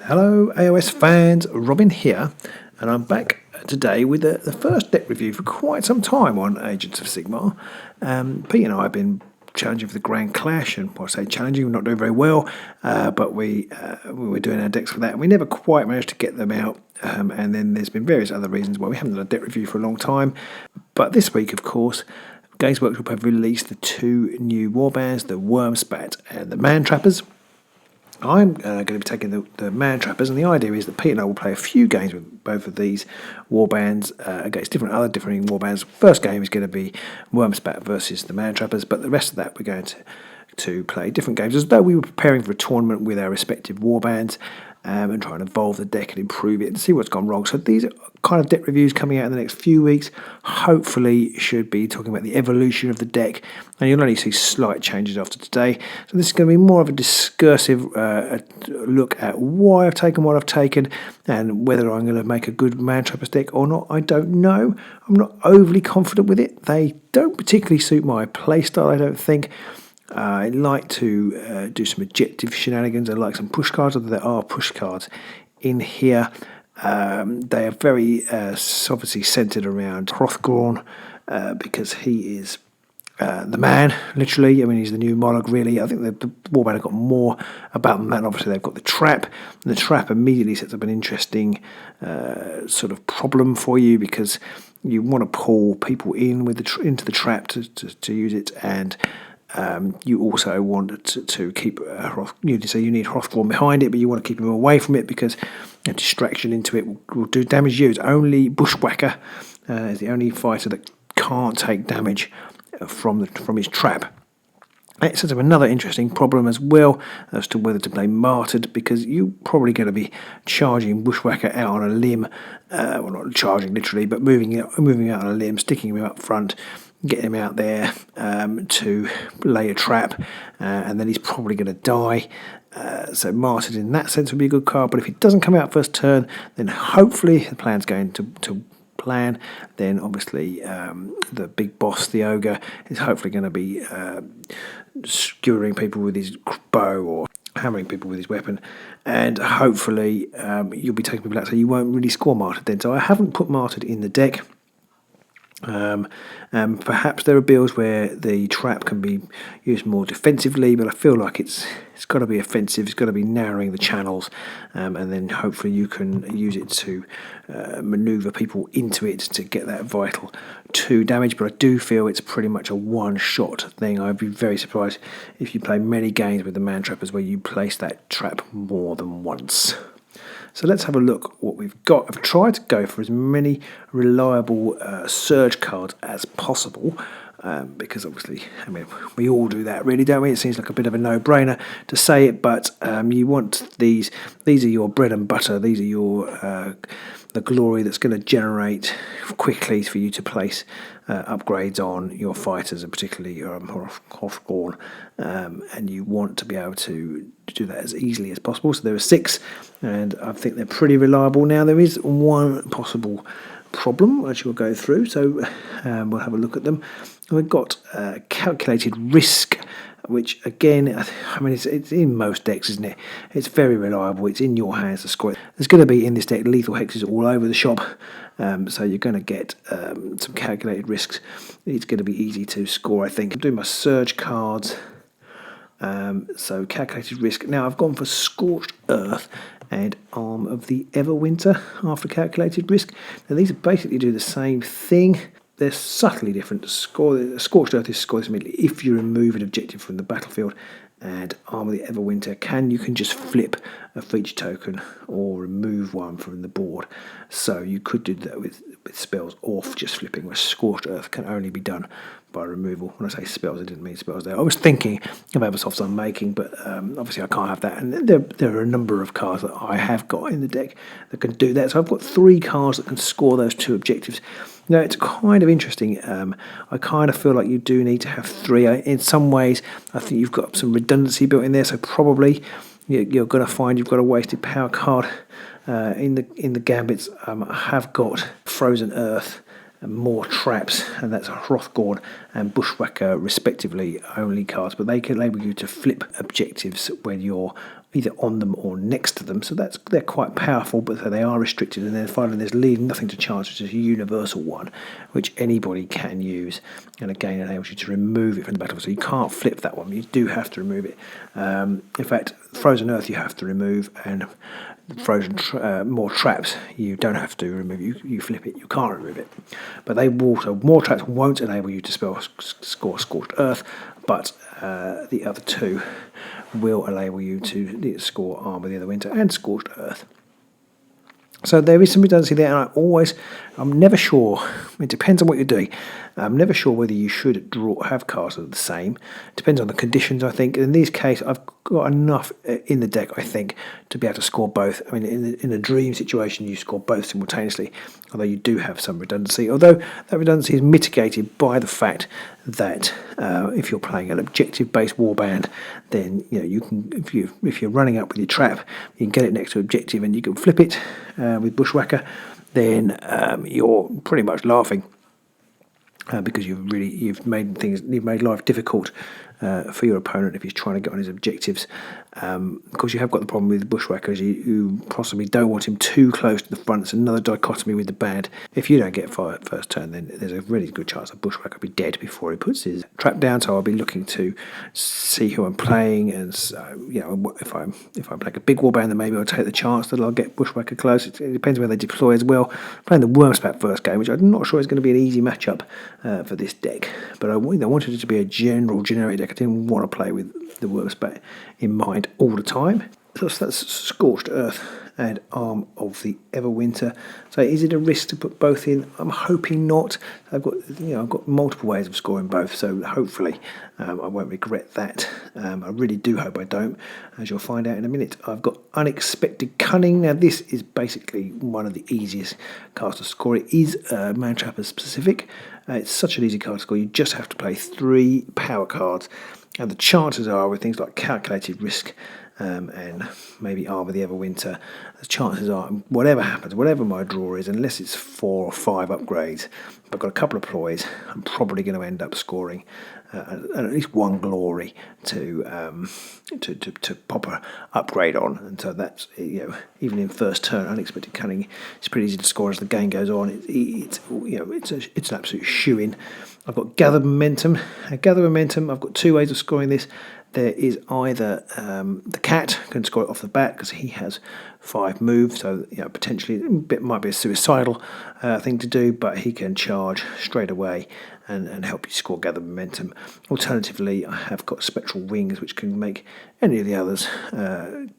Hello AOS fans, Robin here, and I'm back today with the first deck review for quite some time on Agents of Sigmar. Pete and I have been challenging for the Grand Clash, and I say challenging, we're not doing very well, but we were doing our decks for that, and we never quite managed to get them out, and then there's been various other reasons why we haven't done a deck review for a long time. But this week, of course, Games Workshop have released the two new warbands, the Wormspat and the Mantrappers. I'm going to be taking the Mantrappers, and the idea is that Pete and I will play a few games with both of these warbands against differing warbands. First game is going to be Wormspat versus the Mantrappers, but the rest of that we're going to play different games, as though we were preparing for a tournament with our respective warbands, and try and evolve the deck and improve it and see what's gone wrong. So these are kind of deck reviews coming out in the next few weeks. Hopefully should be talking about the evolution of the deck, and you'll only see slight changes after today. So this is going to be more of a discursive look at why I've taken what I've taken, and whether I'm going to make a good Mantrappers deck or not, I don't know. I'm not overly confident with it. They don't particularly suit my playstyle, I don't think. I like to do some objective shenanigans. I like some push cards, although there are push cards in here. They are very obviously centered around Hrothgorn, because he is the man, literally. I mean, he's the new Mollog, really. I think the warband have got more about them, and obviously they've got the trap. And the trap immediately sets up an interesting sort of problem for you, because you want to pull people in with into the trap to use it, and you also want to keep you need Hrothgorn behind it, but you want to keep him away from it, because a distraction into it will do damage to you. It's only Bushwhacker is the only fighter that can't take damage from his trap. It sets up another interesting problem as well as to whether to play Martyred, because you're probably going to be charging Bushwhacker out on a limb, well, not charging literally, but moving out on a limb, sticking him up front, getting him out there to lay a trap, and then he's probably going to die. So Martyred in that sense would be a good card, but if it doesn't come out first turn, then hopefully the plan's going to plan. Then obviously the big boss, the ogre, is hopefully going to be skewering people with his bow or hammering people with his weapon, and hopefully you'll be taking people out, so you won't really score Martyred then. So I haven't put Martyred in the deck. Perhaps there are builds where the trap can be used more defensively, but I feel like it's got to be offensive. It's got to be narrowing the channels, and then hopefully you can use it to maneuver people into it to get that vital 2 damage. But I do feel it's pretty much a one-shot thing. I'd be very surprised if you play many games with the Mantrappers where you place that trap more than once. So let's have a look what we've got. I've tried to go for as many reliable surge cards as possible, because obviously, I mean, we all do that, really, don't we? It seems like a bit of a no-brainer to say it, but you want these. These are your bread and butter. These are your the glory that's going to generate quickly for you to place upgrades on your fighters, and particularly Hrothgorn, and you want to be able to do that as easily as possible. So there are 6, and I think they're pretty reliable. Now there is one possible problem which we'll go through, so we'll have a look at them. We've got calculated risk, which again, I mean, it's in most decks, isn't it? It's very reliable. It's in your hands to score it. There's going to be in this deck lethal hexes all over the shop, so you're going to get some calculated risks. It's going to be easy to score, I think. I'm doing my surge cards. So calculated risk. Now I've gone for Scorched Earth and Arm of the Everwinter after calculated risk. Now these basically do the same thing. They're subtly different. Scorched Earth is scored immediately if you remove an objective from the battlefield, and Arm of the Everwinter you can just flip a feature token or remove one from the board. So you could do that with spells, or just flipping, where Scorched Earth can only be done by removal. When I say spells, I didn't mean spells there. I was thinking of Abersofts I'm making, but obviously I can't have that. And there are a number of cards that I have got in the deck that can do that. So I've got 3 cards that can score those 2 objectives. Now, it's kind of interesting. I kind of feel like you do need to have 3. In some ways, I think you've got some redundancy built in there, so probably you're going to find you've got a wasted power card in the gambits. I have got Frozen Earth and more traps, and that's Hrothgorn and Bushwhacker respectively only cards, but they can enable you to flip objectives when you're either on them or next to them. So they're quite powerful, but they are restricted. And then finally there's leave nothing to chance, which is a universal one, which anybody can use. And again, it enables you to remove it from the battle. So you can't flip that one. You do have to remove it. In fact, Frozen Earth you have to remove, and frozen more traps you don't have to remove. You flip it, you can't remove it. But they will, so more traps won't enable you to score Scorched Earth, but the other two will enable you to score Arm of the Other Winter and Scorched Earth. So there is some redundancy there, and I'm never sure. It depends on what you're doing. I'm never sure whether you should have cards that are the same. It depends on the conditions, I think. In this case, I've got enough in the deck, I think, to be able to score both. I mean, in a dream situation, you score both simultaneously, although you do have some redundancy. Although that redundancy is mitigated by the fact that if you're playing an objective-based warband, then you can, if you're running up with your trap, you can get it next to objective, and you can flip it with Bushwhacker. Then you're pretty much laughing. Because you've made life difficult for your opponent if he's trying to get on his objectives. Of course, you have got the problem with the Bushwhackers. You possibly don't want him too close to the front. It's another dichotomy with the bad. If you don't get fire at first turn, then there's a really good chance the Bushwhacker will be dead before he puts his trap down. So I'll be looking to see who I'm playing, and if I'm playing a big warband, then maybe I'll take the chance that I'll get Bushwhacker close. It depends where they deploy as well. Playing the Wormspat first game, which I'm not sure is going to be an easy matchup for this deck, but I wanted it to be a generic deck. I didn't want to play with the Wormspat in mind all the time. So that's Scorched Earth and Arm of the Everwinter. So is it a risk to put both in? I'm hoping not. I've got multiple ways of scoring both, so hopefully I won't regret that. I really do hope I don't, as you'll find out in a minute. I've got Unexpected Cunning. Now this is basically one of the easiest cards to score. It is Mantrappers specific. It's such an easy card to score. You just have to play 3 power cards, and the chances are, with things like Calculated Risk and maybe Arm of the Everwinter, the chances are, whatever happens, whatever my draw is, unless it's 4 or 5 upgrades, if I've got a couple of ploys, I'm probably going to end up scoring at least 1 glory to pop an upgrade on. And so that's, even in first turn, Unexpected Cunning, it's pretty easy to score as the game goes on. It's an absolute shoe-in. I've got Gather Momentum. Gather Momentum, I've got 2 ways of scoring this. There is either the cat can score it off the bat because he has 5 moves, so potentially it might be a suicidal thing to do, but he can charge straight away and help you score Gather Momentum. Alternatively, I have got Spectral Wings, which can make any of the others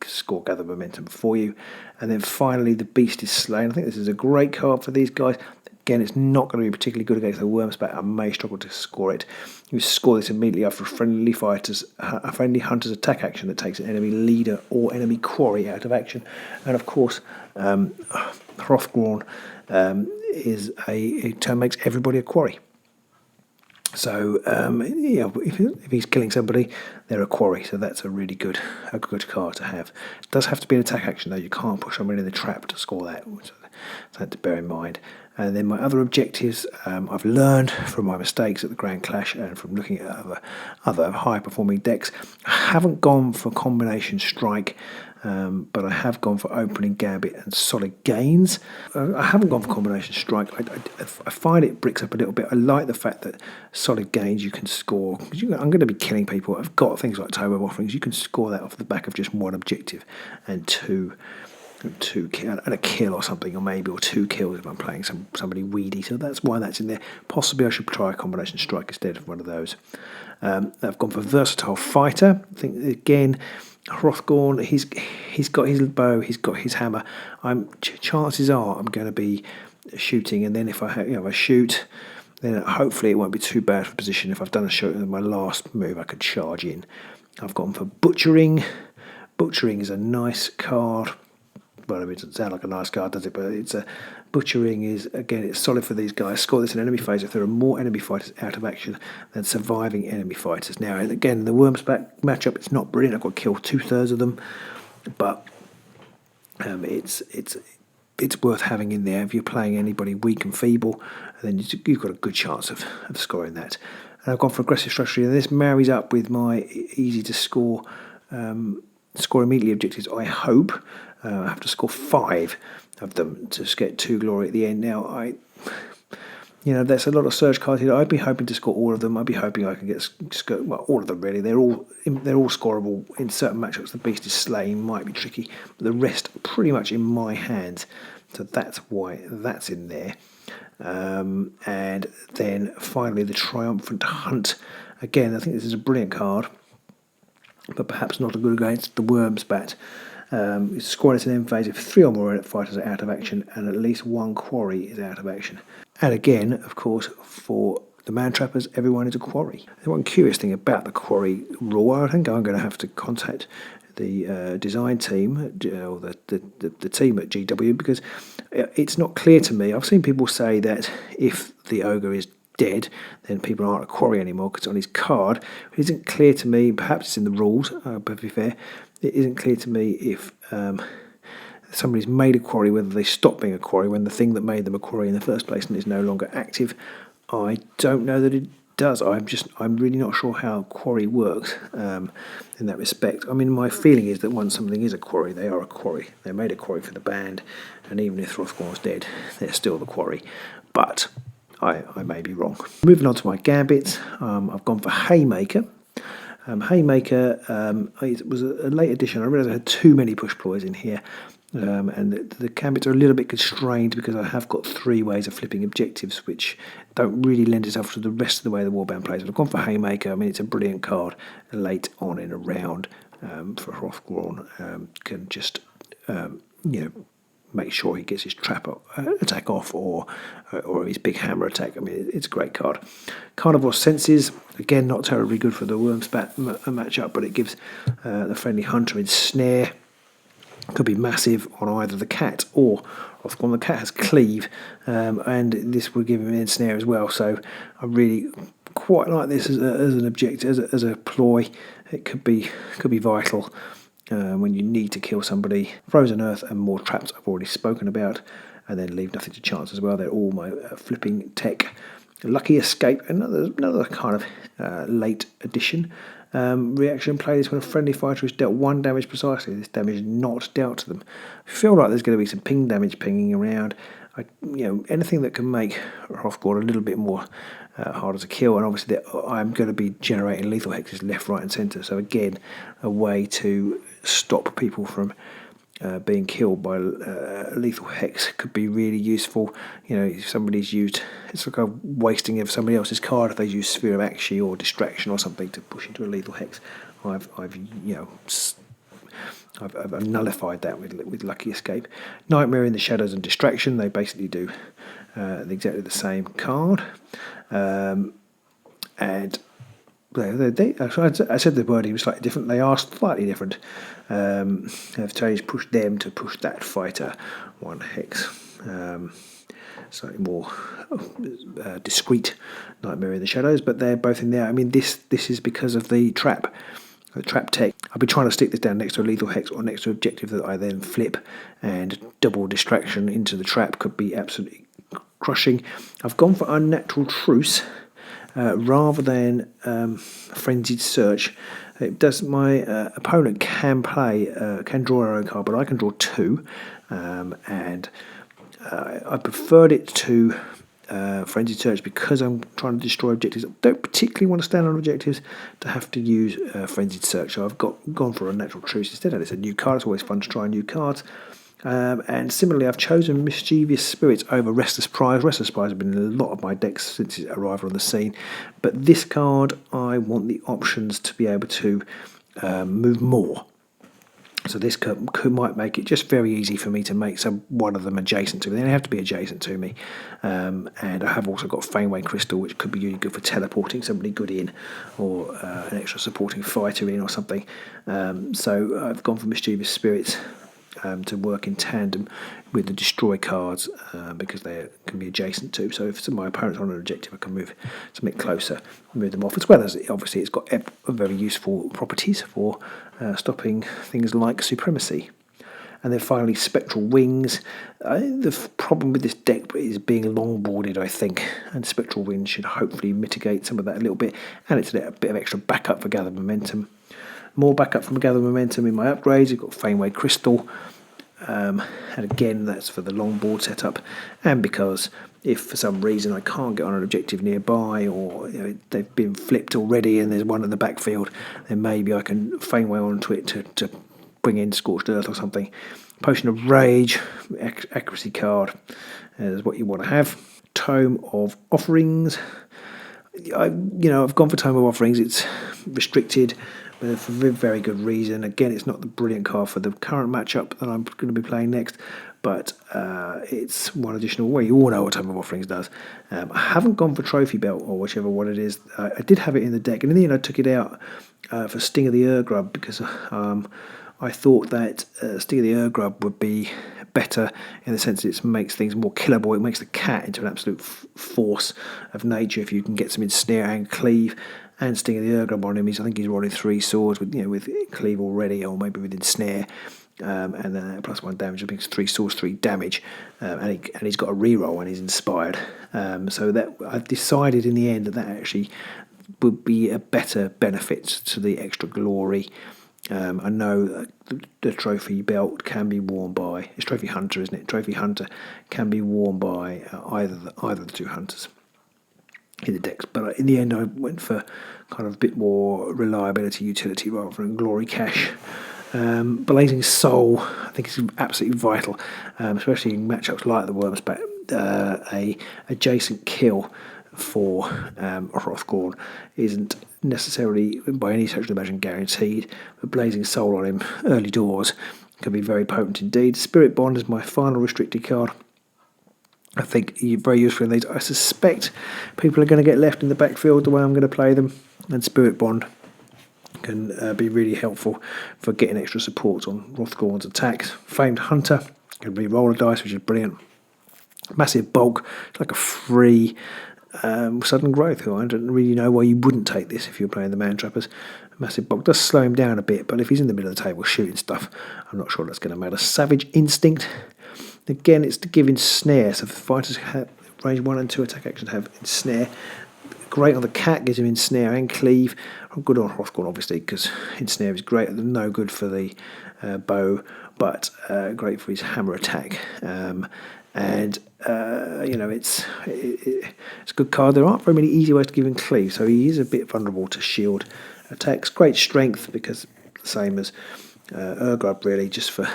score Gather Momentum for you. And then finally, the Beast is Slain. I think this is a great card for these guys. Again, it's not going to be particularly good against the Wormspat. I may struggle to score it. You score this immediately after a friendly hunter's attack action that takes an enemy leader or enemy quarry out of action. And of course, Hrothgorn makes everybody a quarry. So if he's killing somebody, they're a quarry. So that's a really good card to have. It does have to be an attack action though. You can't push someone in the trap to score that. So that to bear in mind. And then my other objectives, I've learned from my mistakes at the Grand Clash and from looking at other high-performing decks. I haven't gone for Combination Strike, but I have gone for Opening Gambit and Solid Gains. I haven't gone for Combination Strike. I find it bricks up a little bit. I like the fact that Solid Gains you can score, because I'm going to be killing people. I've got things like Tome of Offerings. You can score that off the back of just 1 objective and 2 and a kill or something, or 2 kills if I'm playing somebody weedy. So that's why that's in there. Possibly I should try a Combination Strike instead of one of those. I've gone for Versatile Fighter. I think again, Hrothgorn, he's got his bow, he's got his hammer. Chances are I'm going to be shooting, and then if I shoot, then hopefully it won't be too bad for position. If I've done a shot in my last move, I could charge in. I've gone for Butchering. Butchering is a nice card. Well, it doesn't sound like a nice card, does it? But Butchering is, again, it's solid for these guys. Score this in enemy phase if there are more enemy fighters out of action than surviving enemy fighters. Now, again, the Wormspat matchup, it's not brilliant. I've got to kill 2/3 of them, but it's worth having in there. If you're playing anybody weak and feeble, then you've got a good chance of scoring that. And I've gone for aggressive strategy, and this marries up with my easy to score immediately objectives. I hope I have to score 5 of them to get 2 glory at the end. Now, that's a lot of surge cards here. I'd be hoping to score all of them. I'd be hoping I can get all of them really. They're all scoreable in certain matchups. The beast is slain, might be tricky, but the rest are pretty much in my hands. So that's why that's in there. And then finally the Triumphant Hunt. Again, I think this is a brilliant card, but perhaps not a good against the Worm's Bat. It's scored at an end phase if 3 or more fighters are out of action and at least 1 quarry is out of action. And again, of course, for the Mantrappers, everyone is a quarry. The one curious thing about the quarry rule, I think I'm going to have to contact the design team, or the team at GW, because it's not clear to me. I've seen people say that if the ogre is dead, then people aren't a quarry anymore because it's on his card. It isn't clear to me, perhaps it's in the rules, but to be fair, it isn't clear to me if somebody's made a quarry, whether they stop being a quarry when the thing that made them a quarry in the first place and is no longer active. I don't know that it does. I'm really not sure how quarry works in that respect. I mean, my feeling is that once something is a quarry, they are a quarry. They made a quarry for the band, and even if Throthgorn's dead, they're still the quarry. But I may be wrong. Moving on to my gambits, I've gone for Haymaker. Haymaker, it was a late addition. I realised I had too many push ploys in here, and the gambits are a little bit constrained because I have got 3 ways of flipping objectives, which don't really lend itself to the rest of the way the Warband plays. But I've gone for Haymaker. I mean, it's a brilliant card late on in a round for Hrothgorn. Can just make sure he gets his trap attack off or his big hammer attack. I mean, it's a great card. Carnivore Senses, again, not terribly good for the Worm's Bat matchup, but it gives the friendly hunter ensnare. Could be massive on either the cat or Hrothgorn. The cat has cleave, and this would give him an ensnare as well. So I really quite like this as an objective, as a ploy. It could be vital. When you need to kill somebody. Frozen Earth and more traps I've already spoken about, and then leave nothing to chance as well. They're all my flipping tech. Lucky Escape, another kind of late addition. Reaction play this when a friendly fighter is dealt 1 damage precisely. This damage is not dealt to them. I feel like there's going to be some ping damage pinging around. Anything that can make Hrothgorn a little bit more harder to kill, and obviously I'm going to be generating lethal hexes left, right, and centre. So again, a way to stop people from being killed by lethal hex could be really useful. If somebody's used, it's like a wasting of somebody else's card if they use Sphere of Akshi or Distraction or something to push into a lethal hex. I've nullified that with Lucky Escape. Nightmare in the Shadows and Distraction, they basically do exactly the same card. And I said the wording was slightly different. They are slightly different. I've pushed them to push that fighter 1 hex. Slightly more discreet Nightmare in the Shadows, but they're both in there. I mean, this is because of the trap tech. I'll be trying to stick this down next to a lethal hex or next to an objective that I then flip, and double distraction into the trap could be absolutely crushing. I've gone for Unnatural Truce rather than Frenzied Search. It does. My opponent can draw her own card, but I can draw 2, and I preferred it to Frenzied Search because I'm trying to destroy objectives. I don't particularly want to stand on objectives to have to use Frenzied Search, so I've gone for Unnatural Truce instead. And it's a new card. It's always fun to try new cards. And similarly, I've chosen Mischievous Spirits over Restless Prize. Restless Prize has been in a lot of my decks since its arrival on the scene, but this card, I want the options to be able to move more. So this might make it just very easy for me to make one of them adjacent to me. They don't have to be adjacent to me. And I have also got Faneway Crystal, which could be really good for teleporting somebody good in, or an extra supporting fighter in or something. So I've gone for Mischievous Spirits to work in tandem with the destroy cards because they can be adjacent to. So if my opponent's on an objective, I can move something closer, move them off, as well as obviously it's got very useful properties for stopping things like supremacy. And then finally, Spectral Wings. The problem with this deck is being longboarded, I think, and Spectral Wings should hopefully mitigate some of that a little bit, and it's a bit of extra backup for Gather Momentum. More backup from Gather Momentum in my upgrades. You've got Fameway Crystal, and again, that's for the longboard setup, and because if for some reason I can't get on an objective nearby, or they've been flipped already and there's one in the backfield, then maybe I can Fameway onto it to bring in Scorched Earth or something. Potion of Rage, accuracy card is what you want to have. Tome of Offerings. I've gone for Tome of Offerings. It's restricted, but for a very good reason. Again, it's not the brilliant card for the current matchup that I'm going to be playing next, but it's one additional way. You all know what Tome of Offerings does. I haven't gone for Trophy Belt or whichever one it is. I did have it in the deck, and in the end I took it out for Sting of the Urgrub because I thought that Sting of the Urgrub would be better in the sense that it makes things more killable. It makes the cat into an absolute force of nature if you can get some Ensnare and Cleave. And Sting of the Urgrub on him, I think he's rolling 3 swords with Cleave already, or maybe with Ensnare, and then +1 damage. I think it's 3 swords, 3 damage, and he's got a reroll when he's inspired. So that I've decided in the end that actually would be a better benefit to the extra glory. I know the Trophy Belt can be worn by, it's Trophy Hunter, isn't it? Trophy Hunter can be worn by either of the 2 hunters in the decks, but in the end I went for kind of a bit more reliability utility rather than glory cash. Blazing Soul I think is absolutely vital, especially in matchups like the Worm's Back. A adjacent kill for Hrothgorn isn't necessarily by any stretch of the imagination guaranteed, but Blazing Soul on him early doors can be very potent indeed. Spirit Bond is my final restricted card. I think very useful in these. I suspect people are going to get left in the backfield the way I'm going to play them, and Spirit Bond can be really helpful for getting extra support on Hrothgorn's attacks. Famed Hunter can be roller dice, which is brilliant. Massive Bulk, it's like a free sudden growth. I don't really know why you wouldn't take this if you're playing the Mantrappers. Massive Bulk does slow him down a bit, but if he's in the middle of the table shooting stuff, I'm not sure that's going to matter. Savage Instinct. Again, it's to give Ensnare, so fighters have range 1 and 2 attack action have Ensnare. Great on the cat, gives him Ensnare and Cleave. Good on Hrothgorn, obviously, because Ensnare is great. No good for the bow, but great for his hammer attack. It's a good card. There aren't very many easy ways to give him Cleave, so he is a bit vulnerable to shield attacks. Great strength, because the same as Urgrub, really, just for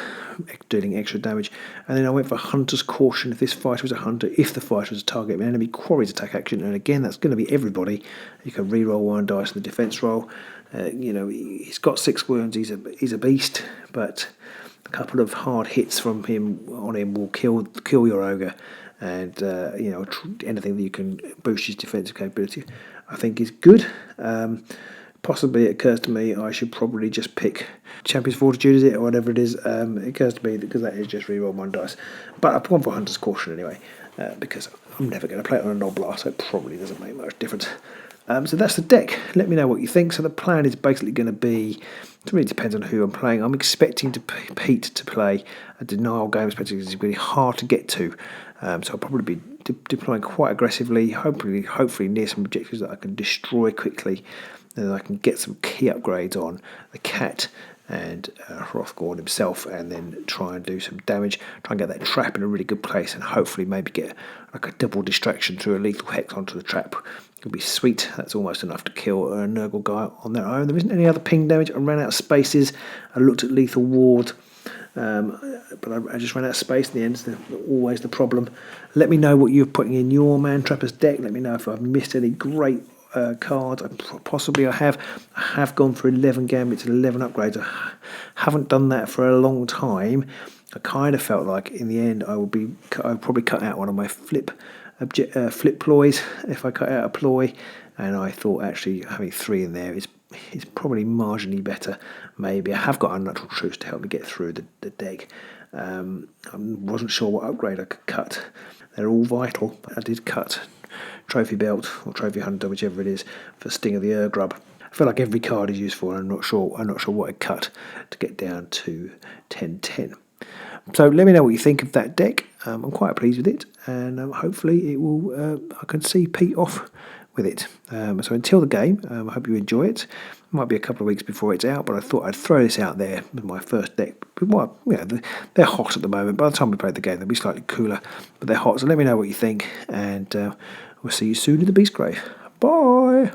dealing extra damage. And then I went for Hunter's Caution. If this fighter was a hunter, if the fighter was a target of an enemy, quarries attack action, and again that's going to be everybody. You can re-roll 1 dice in the defense roll. He's got 6 wounds. He's a beast, but a couple of hard hits from him will kill your ogre, and anything that you can boost his defensive capability, I think, is good. Possibly it occurs to me I should probably just pick Champion's Fortitude, is it, or whatever it is. It occurs to me because that is just re-roll 1 dice. But I've gone for Hunter's Caution anyway, because I'm never going to play it on a Noblar, so it probably doesn't make much difference. So that's the deck. Let me know what you think. So the plan is basically going to be, it really depends on who I'm playing. I'm expecting Pete to play a denial game, especially because it's really hard to get to. So I'll probably be deploying quite aggressively, hopefully near some objectives that I can destroy quickly. Then I can get some key upgrades on the cat and Hrothgorn himself, and then try and do some damage, try and get that trap in a really good place, and hopefully maybe get like a double distraction through a lethal hex onto the trap. It'll be sweet. That's almost enough to kill a Nurgle guy on their own. There isn't any other ping damage. I ran out of spaces. I looked at lethal ward, but I just ran out of space in the end. It's always the problem. Let me know what you're putting in your Mantrappers deck. Let me know if I've missed any great cards. Possibly I have gone for 11 gambits and 11 upgrades. I haven't done that for a long time. I kind of felt like in the end I would probably cut out one of my flip ploys if I cut out a ploy, and I thought actually having 3 in there is probably marginally better. Maybe I have got Unnatural Truths to help me get through the deck. I wasn't sure what upgrade I could cut. They're all vital. I did cut Trophy Belt or Trophy Hunter, whichever it is, for Sting of the Urgrub. I feel like every card is useful, and I'm not sure what I cut to get down to 10-10. So let me know what you think of that deck. I'm quite pleased with it, and hopefully it will. I can see Pete off with it. So until the game, I hope you enjoy it. Might be a couple of weeks before it's out, but I thought I'd throw this out there with my first deck. Well, they're hot at the moment. By the time we play the game, they'll be slightly cooler, but they're hot. So let me know what you think, and we'll see you soon in the Beastgrave. Bye.